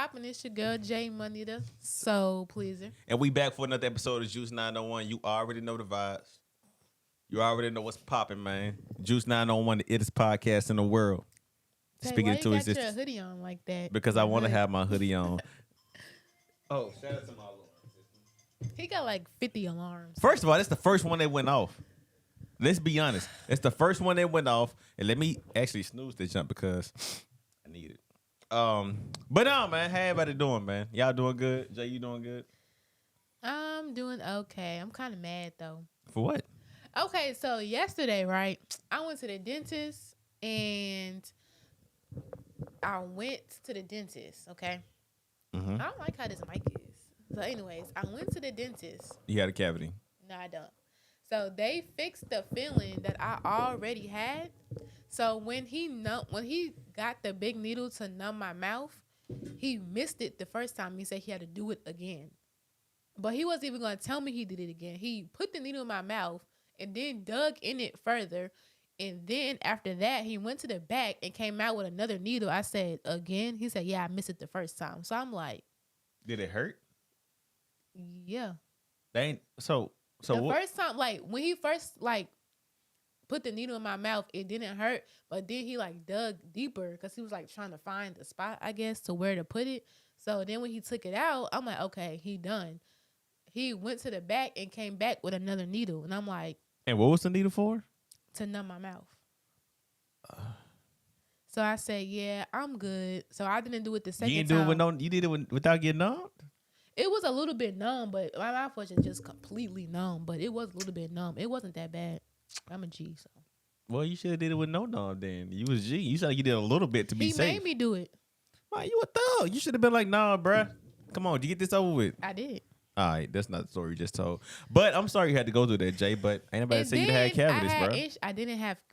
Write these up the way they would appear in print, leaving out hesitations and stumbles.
popping? It's your girl J Money, the soul pleaser. And we back for another episode of Juice 901. You already know the vibes. You already know what's popping, man. Juice 901, the ittest podcast in the world. Tay, Speaking why into you got existence. your hoodie on like that? Because I Your want to hood. have my hoodie on. Oh, shout out to my alarm system. He got like 50 alarms. First of all, that's the first one that went off. Let's be honest. It's the first one that went off. And let me actually snooze this jump because I need it. But no, man. How everybody doing, man? Y'all doing good? Jay, you doing good? I'm doing okay. I'm kind of mad though. For what? Okay, so yesterday, right, I went to the dentist and okay? Mm-hmm. I don't like how this mic is. So anyways, I went to the dentist. You had a cavity. No, I don't. So they fixed the feeling that I already had. So when he got the big needle to numb my mouth, he missed it the first time. He said he had to do it again. But he wasn't even going to tell me he did it again. He put the needle in my mouth and then dug in it further. And then after that, he went to the back and came out with another needle. I said, again? He said, yeah, I missed it the first time. So I'm like. Did it hurt? Yeah. They ain't, so the what? First time, like, when he first, like, put the needle in my mouth, it didn't hurt. But then he, like, dug deeper because he was, like, trying to find the spot, I guess, to where to put it. So then when he took it out, I'm like, okay, he done. He went to the back and came back with another needle. And I'm like. And what was the needle for? To numb my mouth. So I said, yeah, I'm good. So I didn't do it the second time. You did it without getting numbed? It was a little bit numb, but my mouth wasn't just completely numb. But it was a little bit numb. It wasn't that bad. I'm a G, so. Well, you should have did it with no numb then. You was G. You said like you did a little bit to be safe. He made me do it. Man, you a thug. You should have been like, nah, bruh. Come on, you get this over with. I did. All right, that's not the story you just told. But I'm sorry you had to go through that, Jay. But ain't nobody say you had cavities,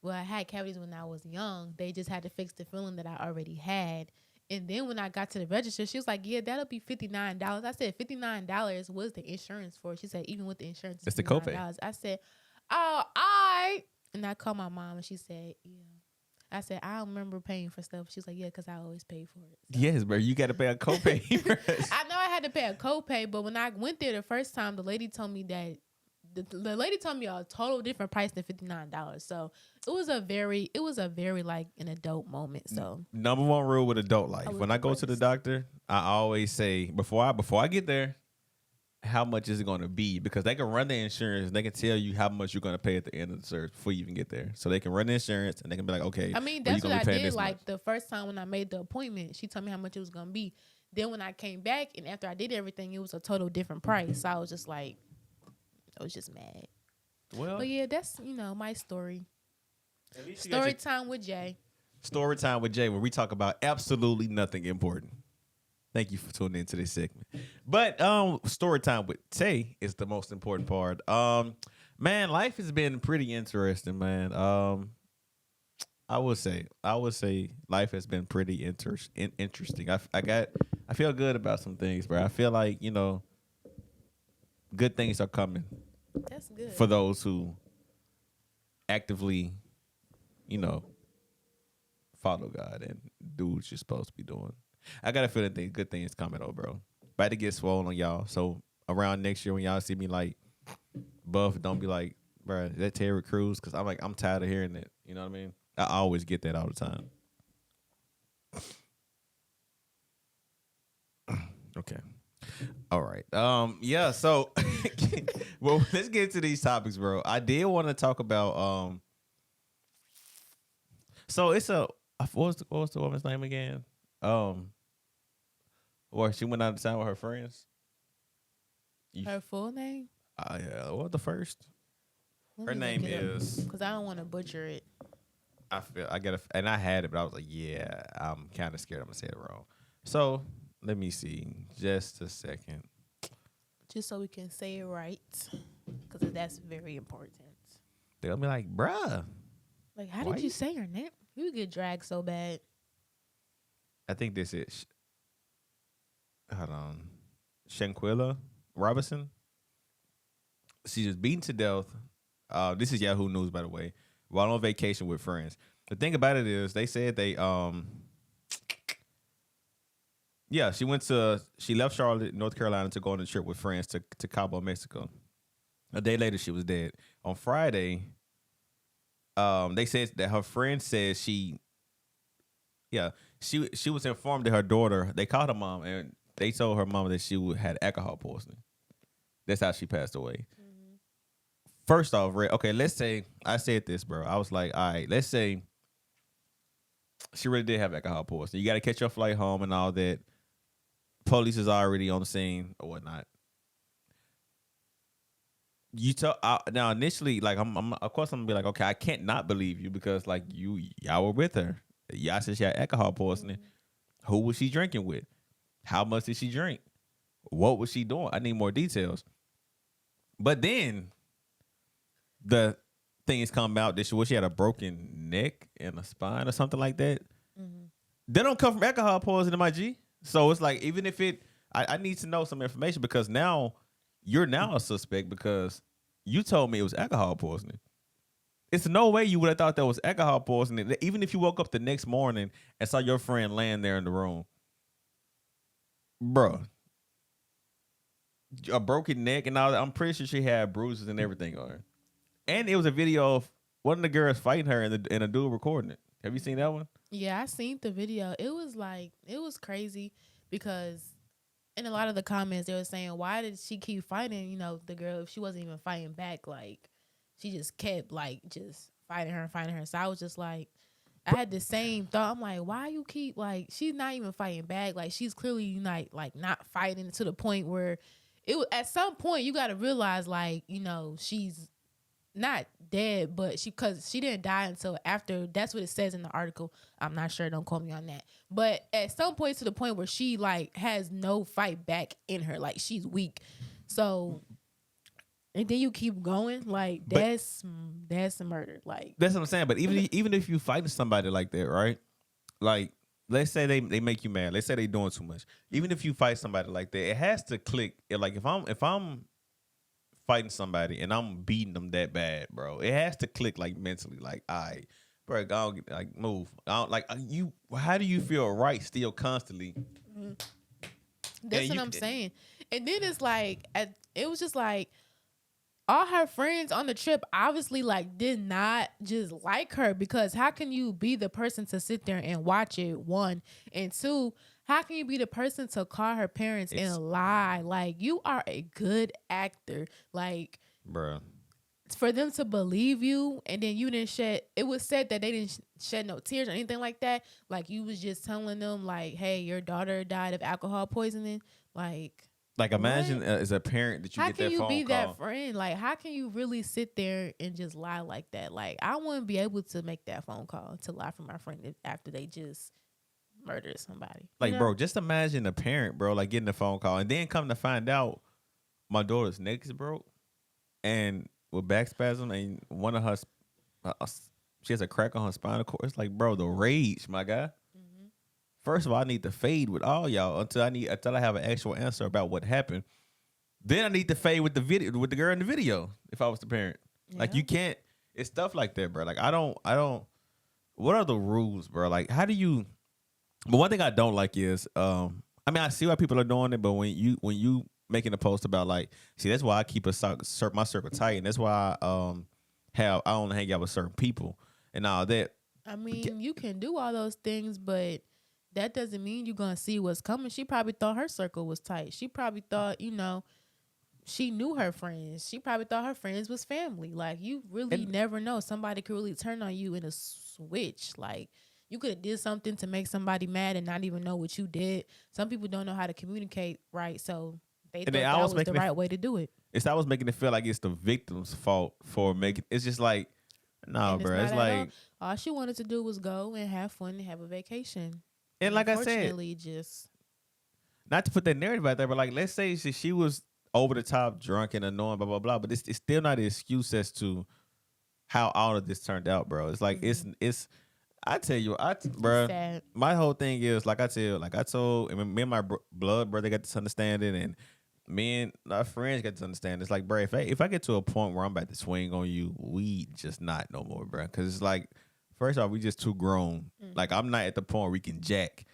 bro. I had cavities when I was young. They just had to fix the feeling that I already had. And then when I got to the register, she was like, yeah, that'll be $59. I said, $59? What's the insurance for? She said, even with the insurance, it's the copay. I said, oh, all right. And I called my mom and she said, yeah. I said, I don't remember paying for stuff. She's like, yeah, because I always pay for it. So. Yes, bro. You got to pay a copay. I know I had to pay a copay, but when I went there the first time, the lady told me that the lady told me a total different price than $59. So it was a very like an adult moment. So number one rule with adult life: when I go to the doctor, I always say before I get there, how much is it going to be? Because they can run the insurance. They can tell you how much you're going to pay at the end of the service before you even get there. So they can run the insurance and they can be like, okay. I mean, that's what I did. Like the first time when I made the appointment, she told me how much it was going to be. Then when I came back and after I did everything, it was a total different price. So I was just like, I was just mad. Well, but yeah, that's, my story. Story time with Jay. Story time with Jay, where we talk about absolutely nothing important. Thank you for tuning into this segment. But story time with Tay is the most important part. Man, life has been pretty interesting, man. I would say life has been pretty interesting. I feel good about some things, bro. I feel like, good things are coming. That's good. For those who actively, follow God and do what you're supposed to be doing. I got a feeling good things coming, though, bro. About to get swollen on y'all. So around next year when y'all see me like buff, don't be like, bro, is that Terry Crews? Because I'm tired of hearing that. You know what I mean? I always get that all the time. Okay. All right. Yeah, so well, let's get into these topics, bro. I did want to talk about so it's what was the woman's name again? Or she went out of town with her friends. Her full name? Yeah. What the first? Her name is. Because I don't want to butcher it. And I had it, but I was like, yeah, I'm kind of scared I'm gonna say it wrong. So let me see, just a second. Just so we can say it right, because that's very important. They'll be like, bruh. Like, how did you say her name? You get dragged so bad. I think this is. Hold on. Shanquella Robinson. She was beaten to death. This is Yahoo News, by the way, while on vacation with friends. The thing about it is, they said Yeah, she left Charlotte, North Carolina to go on a trip with friends to Cabo, Mexico. A day later, she was dead. On Friday, they said that her friend said yeah, she was informed that her daughter. They called her mom and they told her mom that had alcohol poisoning. That's how she passed away. Mhm. First off, Red, okay, let's say I said this, bro. I was like, all right, let's say she really did have alcohol poisoning. You got to catch your flight home and all that. Police is already on the scene or whatnot. You tell now initially, like I'm of course I'm gonna be like, okay, I can't not believe you because like y'all were with her. Y'all said she had alcohol poisoning. Mhm. Who was she drinking with? How much did she drink? What was she doing? I need more details. But then the things come out that she had a broken neck and a spine or something like that. Mhm. They don't come from alcohol poisoning, my G. So it's like even if I need to know some information because now you're now a suspect because you told me it was alcohol poisoning. It's no way you would have thought that was alcohol poisoning. Even if you woke up the next morning and saw your friend laying there in the room, bruh, a broken neck and all that. I'm pretty sure she had bruises and everything on her. And it was a video of one of the girls fighting her and a dude recording it. Have you seen that one? Yeah, I seen the video. It was crazy because in a lot of the comments they were saying, why did she keep fighting, the girl if she wasn't even fighting back? Like she just kept like just fighting her. So I was just like I had the same thought. I'm like, why you keep like she's not even fighting back? Like she's clearly not fighting to the point where it was at some point you gotta realize like, she's not dead, but because she didn't die until after. That's what it says in the article. I'm not sure. Don't quote me on that. But at some point to the point where she like has no fight back in her, like she's weak. So and then you keep going, like But that's a murder. Like that's what I'm saying. But even if you fighting somebody like that, right? Like let's say they make you mad. Let's say they doing too much. Even if you fight somebody like that, it has to click. Like if I'm fighting somebody and I'm beating them that bad, bro, it has to click like mentally. Like, all right, bro, go on, like move. I don't, like you. How do you feel right still constantly? that's And what you I'm saying. And then it's like it was just like all her friends on the trip obviously like did not just like her, because how can you be the person to sit there and watch it, one, and two, how can you be the person to call her parents it's and lie? Like you are a good actor, like bro. for them to believe you, and then you didn't shed, it was said that they didn't shed no tears or anything like that, like you was just telling them like, hey, your daughter died of alcohol poisoning, like Like imagine what? as a parent that you How get can that you phone be that call. friend? Like, how can you really sit there and just lie like that? Like, I wouldn't be able to make that phone call to lie for my friend after they just murdered somebody. You Like, know? bro, just imagine a parent, bro, like getting a phone call and then come to find out my daughter's neck is broke and with back spasm and one of her, she has a crack on her spinal cord. It's like, bro, the rage, my guy. Hmm. First of all, I need to fade with all y'all until I have an actual answer about what happened. Then I need to fade with the video with the girl in the video. If I was the parent, like Yeah. you can't. It's stuff like that, bro. Like I don't. What are the rules, bro? Like how do you? But one thing I don't like is, I mean, I see why people are doing it, but when you making a post about like, see, that's why I keep my circle tight, and that's why I only hang out with certain people and all that. I mean, you can do all those things, but that doesn't mean you're gonna see what's coming. She probably thought her circle was tight. She probably thought, she knew her friends. She probably thought her friends was family. Like you really And never know. Somebody could really turn on you in a switch. Like you could have did something to make somebody mad and not even know what you did. Some people don't know how to communicate right, so they and then thought I that was was the making it. right way to do it. It's I was making it feel like it's the victim's fault for Hmm. making. It's just like, no, And it's bro. not It's at all. like, All she wanted to do was go and have fun and have a vacation. and And like I said, unfortunately, just not to put that narrative out there, but like, let's say she was over the top, drunk and annoying, blah blah blah. But it's still not an excuse as to how all of this turned out, bro. It's like mhm. it's. I tell you, It's bro. sad. My whole thing is like I told, and me and my blood brother got this understanding, and me and our friends got this understanding. It's like, bro, if I get to a point where I'm about to swing on you, we just not no more, bro. Because it's like, first off, we just too grown. Like Hmm. I'm not at the point where we can jack,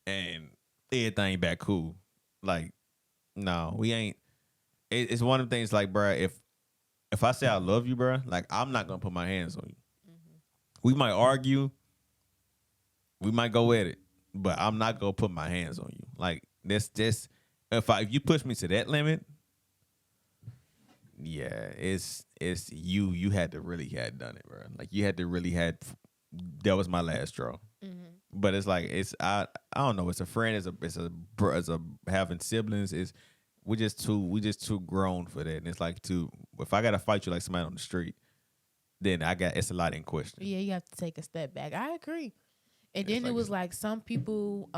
and everything back cool. Like, no, we ain't. It's one of the things like, bruh, if I say I love you, bruh, like I'm not gonna put my hands on you. Mm-hmm. We might argue, we might go at it, but I'm not gonna put my hands on you. Like that's just if you push me to that limit, yeah, it's you had to really had done it, bro. Like you had to really had that was my last straw. Mm-hmm. But it's like I don't know. It's a friend. It's a having siblings. Is we just too grown for that. And it's like if I gotta fight you like somebody on the street, then it's a lot in question. Yeah, you have to take a step back. I agree. And It's then it like was like some people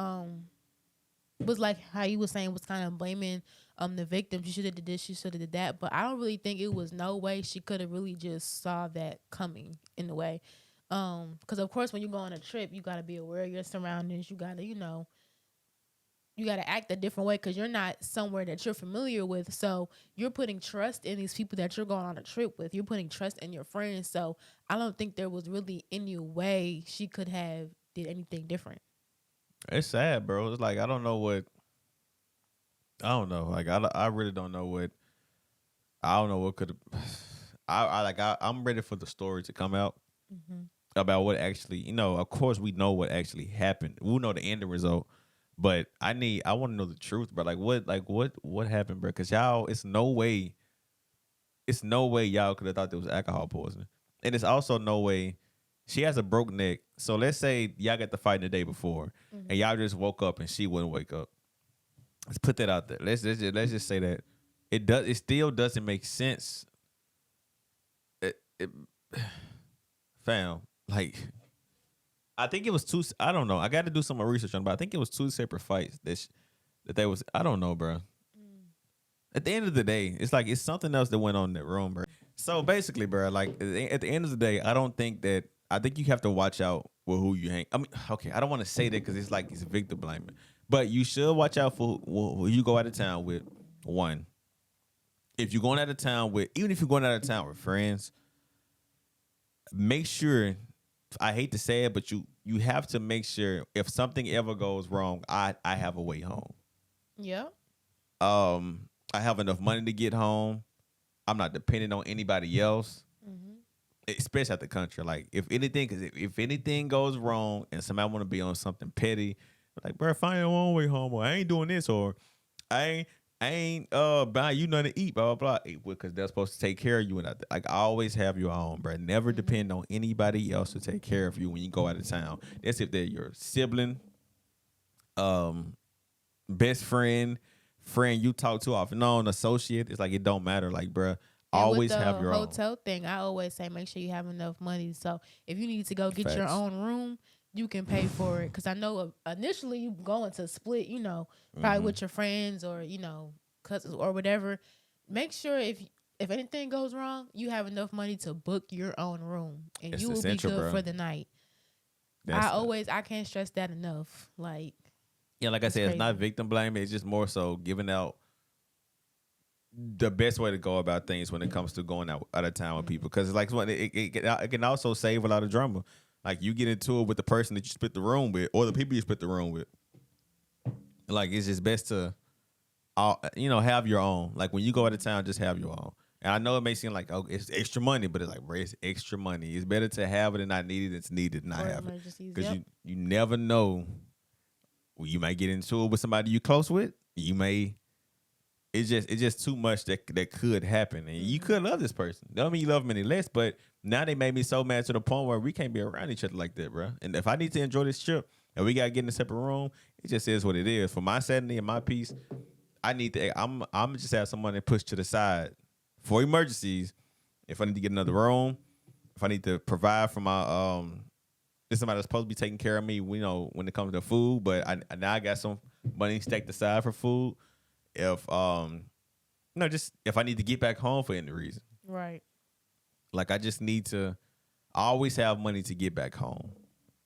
was like how you was saying was kind of blaming the victim. She should have did this, she should have did that. But I don't really think it was no way she could have really just saw that coming in a way. Because of course when you go on a trip, you gotta be aware of your surroundings. You gotta, you gotta act a different way because you're not somewhere that you're familiar with. So you're putting trust in these people that you're going on a trip with. You're putting trust in your friends. So I don't think there was really any way she could have did anything different. it's sad, bro. It's like I don't know. Like I really don't know what I don't know what could have. I'm ready for the story to come out Mm-hmm. about what actually, of course we know what actually happened. We know the ending result, but I want to know the truth, bro. What happened, bro? Because y'all, it's no way y'all could have thought there was alcohol poisoning, and it's also no way she has a broke neck. So let's say y'all got the fight the day before, Mm-hmm. and y'all just woke up and she wouldn't wake up. Let's put that out there. Let's just say that it still doesn't make sense. It fam, like I think it was two. I don't know. I got to do some more research on it, but I think it was two separate fights that they was. I don't know, bro. At the end of the day, it's like it's something else that went on in that room, bro. So basically, bro, like at the end of the day, I don't think that. I think you have to watch out with who you hang. I mean, okay, I don't want to say that because it's like it's victim blaming, but you should watch out for who you go out of town with. One, if you're going out of town with, even if you're going out of town with friends, make sure. I hate to say it, but you have to make sure if something ever goes wrong, I have a way home. Yeah. I have enough money to get home. I'm not dependent on anybody else, Mm-hmm. especially at the country. Like if anything, because if anything goes wrong and somebody want to be on something petty, like bro, find your own way home, or I ain't doing this, or I ain't I ain't buying you nothing to eat, blah blah blah. Because they're supposed to take care of you, and like always have your own, bro. Never depend on anybody else to take care of you when you go out of town. That's if they're your sibling, um, best friend you talk to off and on, associate. It's like it don't matter. Like, bro, And with always the have your own. hotel thing, I always say make sure you have enough money. So if you need to go get your Facts. own room, you can pay for it. Because I know initially you going to split, probably Mhm. with your friends or cousins or whatever. Make sure if anything goes wrong, you have enough money to book your own room, and It's you will be essential, good bro. for the night. That's I can't stress that enough. Like yeah, like I it's said, it's not crazy. victim blaming. It's just more so giving out the best way to go about things when it comes to going out of town with people. Because it's like it can also save a lot of drama. Like you get into it with the person that you split the room with, or the people you split the room with. Like it's just best to, have your own. Like when you go out of town, just have your own. And I know it may seem like it's extra money, but it's like, bro, it's extra money. It's better to have it and not need it than to need it and not For have it. emergencies. Because Yep. you never know. You might get into it with somebody you close with. You may. It's just too much that could happen, and you could love this person. Don't mean you love them any less, but now they made me so mad to the point where we can't be around each other like that, bro. And if I need to enjoy this trip and we gotta get in a separate room, it just is what it is. For my sanity and my peace, I need to. I'm just have someone that push to the side for emergencies. If I need to get another room, if I need to provide for my there's somebody that's supposed to be taking care of me, when it comes to food, but now I got some money staked aside for food. If just if I need to get back home for any reason, Right. like I just need to always have money to get back home.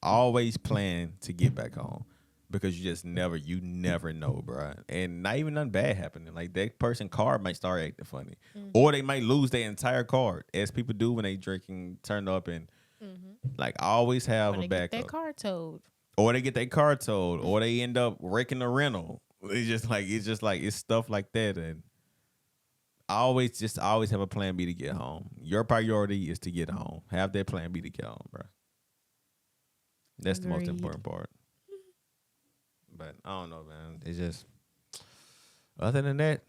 Always plan to get back home because you never know, bro. And not even nothing bad happening. Like that person card might start acting funny, or they might lose their entire card, as people do when they drinking, turn up, and Mm-hmm. like always have Or a they get their backup. car towed. or they get their car towed, or they end up wrecking the rental. It's stuff like that, and I always have a plan B to get home. Your priority is to get home. Have that plan B to get home, bro. That's the most Agreed. important part. But I don't know, man. It's just other than that,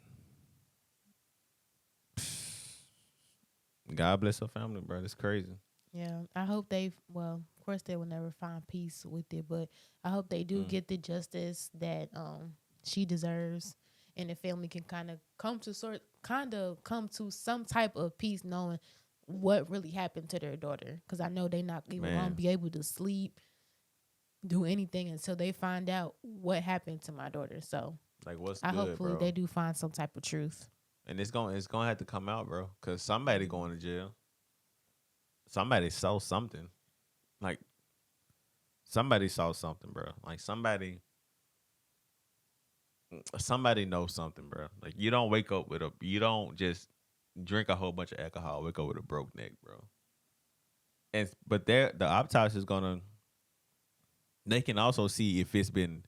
God bless her family, bro. It's crazy. Yeah, I hope well, of course they will never find peace with it, but I hope they do Mm. get the justice that she deserves, and the family can kind of come to some type of peace knowing what really happened to their daughter, cuz I know they not even going to Man, be able to sleep, do anything until they find out what happened to my daughter. So, like what's I good, hopefully they bro? do find some type of truth. And it's gonna have to come out, bro, because somebody going to jail. Somebody saw something. Like somebody saw something, bro. Like somebody knows something, bro. Like you don't just drink a whole bunch of alcohol, wake up with a broke neck, bro. And but the autopsy is gonna. They can also see if it's been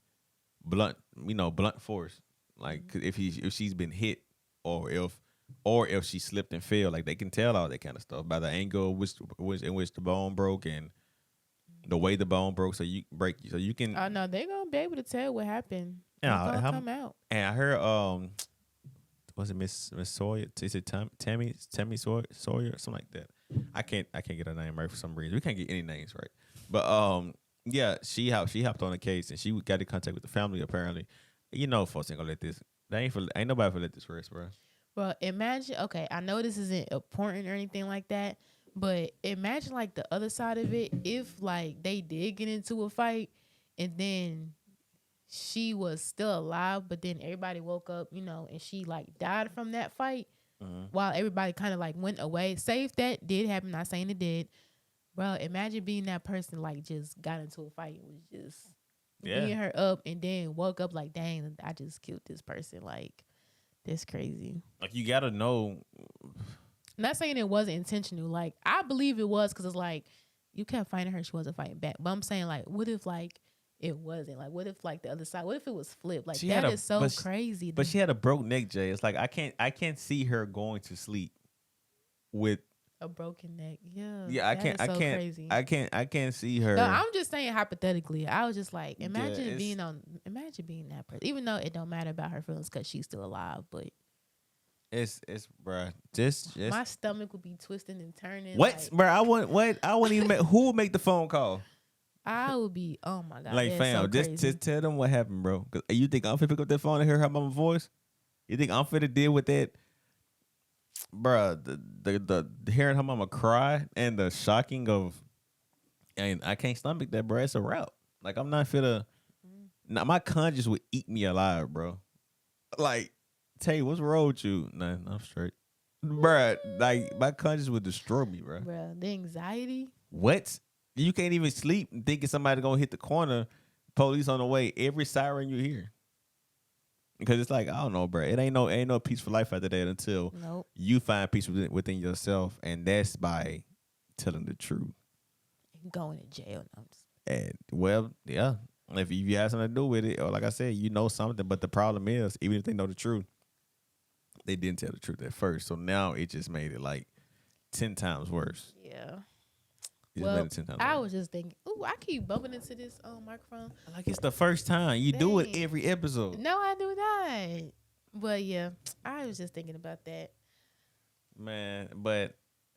blunt, blunt force. Like 'cause if she's been hit, or if she slipped and fell. Like they can tell all that kind of stuff by the angle in which the bone broke and the way the bone broke. So you can. Oh no, they're going to be able to tell what happened. It's Yeah, going to come out. and I heard was it Miss Sawyer? Is it Tammy Sawyer, something like that? I can't get her name right for some reason. We can't get any names right, but yeah, she hopped on the case and she got in contact with the family. Apparently, folks ain't gonna let this. Ain't nobody for let this rest, bro. Well, imagine, okay, I know this isn't important or anything like that, but imagine like the other side of it. If like they did get into a fight and then she was still alive, but then everybody woke up, and she like died from that fight Mhm. while everybody kind of like went away. Say if that did happen, not saying it did, bro, imagine being that person like just got into a fight and was just Yeah, being her up and then woke up like, dang, I just killed this person. Like, that's crazy. like you gotta know. Not saying it wasn't intentional. Like, I believe it was because it's like you kept fighting her, she wasn't fighting back. But I'm saying like, what if like it wasn't? Like, what if like the other side? What if it was flipped? Like She that had a is so but she, crazy. but she had a broke neck, Jay. It's like I can't see her going to sleep with. A broken neck. Yeah, Yeah, I that can't is I so can't crazy. I can't I can't see No, her. I'm just saying hypothetically. I was just like, Yeah, imagine being that person. Even though it don't matter about her feelings because she's still alive, but it's bruh. Just my stomach would be twisting and turning. what, Like bruh? I wouldn't even who would make the phone call? I would be. Oh my god, Like, that's so fam, just crazy. just tell them what happened, bro. 'Cause you think I'm finna pick up that phone and hear her mama voice? You think I'm finna deal with that, bruh? The hearing her mama cry and the shocking of, and I can't stomach that, bro. It's a wrap. Like I'm not finna. Mm. Now my conscience would eat me alive, bro. Like, Tay, what's wrong with you? Nah, I'm straight, bruh. Like my conscience would destroy me, bro. Bruh, the anxiety. What? You can't even sleep thinking somebody gonna hit the corner. Police on the way. Every siren you hear, because it's like I don't know, bro. It ain't no peaceful life after that until Nope. you find peace within yourself, and that's by telling the truth. Going to jail. No, And well, yeah, if you have something to do with it, or like I said, you know something. But the problem is, even if they know the truth, they didn't tell the truth at first. So now it just made it like 10 times worse. yeah. It just made Well, it 10 times I worse. was just thinking. Ooh, I keep bumping into this microphone. Like it's the first time you do it Dang. every episode. No, I do not. But yeah, I was just thinking about that. Man, but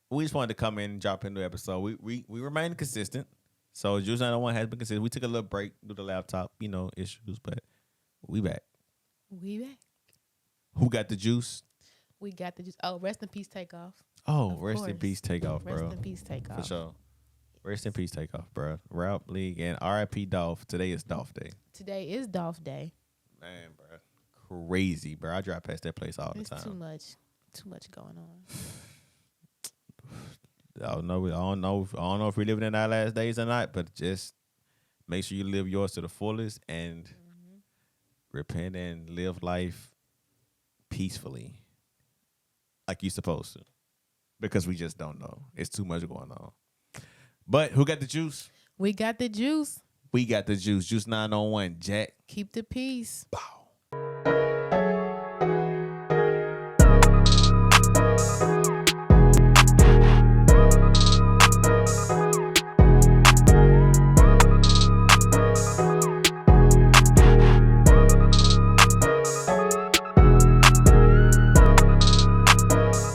we just wanted to come in and drop into the episode. We remain consistent. So Juice 901 has been consistent. We took a little break due to laptop, issues, but we back. We back. Who got the juice? We got the just. Oh, rest in peace, Takeoff. Oh, Of rest in course. peace, Takeoff, bro. Rest in peace, Takeoff. For sure. Rest in peace, Takeoff, bro. Rap League and RIP Dolph. Today is Dolph Day. Today is Dolph Day. Man, bro. Crazy, bro. I drive past that place all the It's time. too much going on. I don't know if we're living in our last days or not, but just make sure you live yours to the fullest and repent and live life peacefully like you're supposed to. Because we just don't know. It's too much going on. But who got the juice? We got the juice. We got the juice. Juice 901. Jack. Keep the peace. Bow.